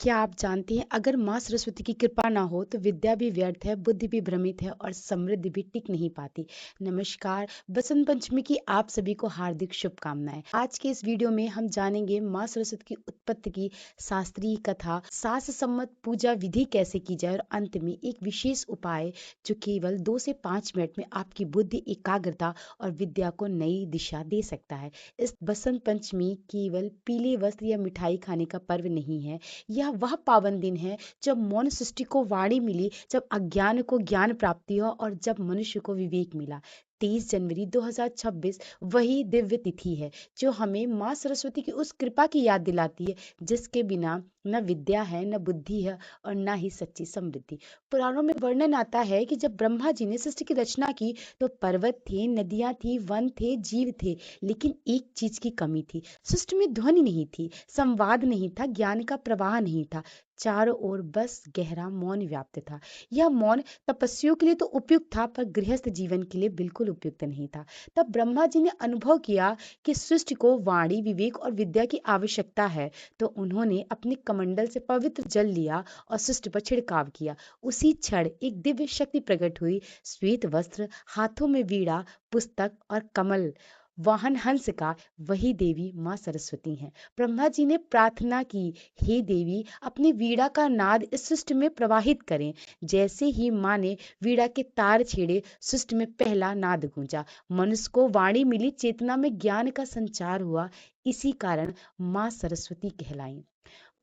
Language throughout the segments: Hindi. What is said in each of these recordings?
क्या आप जानते हैं अगर माँ सरस्वती की कृपा ना हो तो विद्या भी व्यर्थ है, बुद्धि भी भ्रमित है और समृद्धि भी टिक नहीं पाती। नमस्कार, बसंत पंचमी की आप सभी को हार्दिक शुभकामनाएं। आज के इस वीडियो में हम जानेंगे माँ सरस्वती की उत्पत्ति की शास्त्रीय कथा, शास्त्र सम्मत पूजा विधि कैसे की जाए और अंत में एक विशेष उपाय जो केवल 2 से 5 मिनट में आपकी बुद्धि एकाग्रता और विद्या को नई दिशा दे सकता है। इस बसंत पंचमी केवल पीले वस्त्र या मिठाई खाने का पर्व नहीं है, यह वह पावन दिन है जब मौन सृष्टि को वाणी मिली, जब अज्ञान को ज्ञान प्राप्ति हो और जब मनुष्य को विवेक मिला। 23 जनवरी 2026 वही दिव्य तिथि है जो हमें माँ सरस्वती की उस कृपा की याद दिलाती है जिसके बिना न विद्या है, न बुद्धि है और न ही सच्ची समृद्धि। पुराणों में वर्णन आता है कि जब ब्रह्मा जी ने सृष्टि की रचना की तो पर्वत थे, नदियां थी, वन थे, जीव थे, लेकिन एक चीज की कमी थी। सृष्टि में ध्वनि नहीं थी, संवाद नहीं था, ज्ञान का प्रवाह नहीं था। चारों ओर बस गहरा मौन व्याप्त था। यह मौन तपस्वियों के लिए तो उपयुक्त था पर गृहस्थ जीवन के लिए बिल्कुल उपयुक्त नहीं था। तब ब्रह्मा जी ने अनुभव किया कि सृष्टि को वाणी, विवेक और विद्या की आवश्यकता है, तो उन्होंने अपने कमंडल से पवित्र जल लिया और सृष्टि पर छिड़काव किया। उसी क्षण एक दिव्य शक्ति प्रकट हुई। श्वेत वस्त्र, हाथों में वीणा, पुस्तक और कमल वाहन हंस का, वही देवी माँ सरस्वती हैं। ब्रह्मा जी ने प्रार्थना की, हे देवी अपनी वीणा का नाद इस सृष्टि में प्रवाहित करें। जैसे ही माँ ने वीणा के तार छेड़े, सृष्टि में पहला नाद गूंजा। मनुष्य को वाणी मिली, चेतना में ज्ञान का संचार हुआ। इसी कारण माँ सरस्वती कहलाई।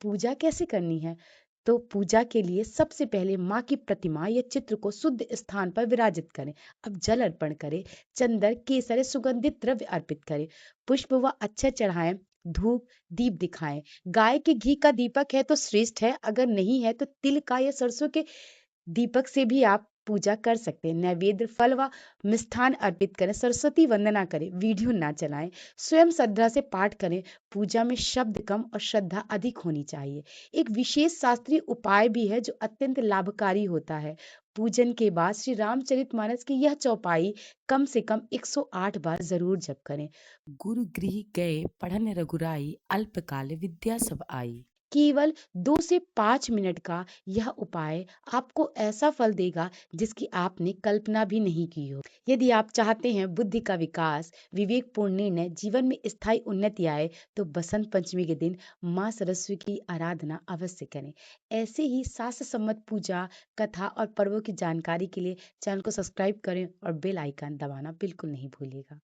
पूजा कैसे करनी है? तो पूजा के लिए सबसे पहले माँ की प्रतिमा या चित्र को शुद्ध स्थान पर विराजित करें। अब जल अर्पण करें, चंदन, केसर, सुगंधित द्रव्य अर्पित करें, पुष्प व अक्षत चढ़ाएं, धूप दीप दिखाएं। गाय के घी का दीपक है तो श्रेष्ठ है, अगर नहीं है तो तिल का या सरसों के दीपक से भी आप पूजा कर सकते हैं। नैवेद्य फल व मिष्ठान अर्पित करें, सरस्वती वंदना करें, वीडियो ना चलाएं, स्वयं श्रद्धा से पाठ करें। पूजा में शब्द कम और श्रद्धा अधिक होनी चाहिए। एक विशेष शास्त्रीय उपाय भी है जो अत्यंत लाभकारी होता है। पूजन के बाद श्री रामचरितमानस की यह चौपाई कम से कम 108 बार जरूर जप करें। गुरु गृह गए पढ़न रघुराई, अल्पकाल विद्या सब आई। केवल 2 से 5 मिनट का यह उपाय आपको ऐसा फल देगा जिसकी आपने कल्पना भी नहीं की हो। यदि आप चाहते हैं बुद्धि का विकास, विवेकपूर्ण निर्णय, जीवन में स्थायी उन्नति आए, तो बसंत पंचमी के दिन माँ सरस्वती की आराधना अवश्य करें। ऐसे ही शास्त्र सम्मत पूजा, कथा और पर्वों की जानकारी के लिए चैनल को सब्सक्राइब करें और बेल आइकन दबाना बिल्कुल नहीं भूलिएगा।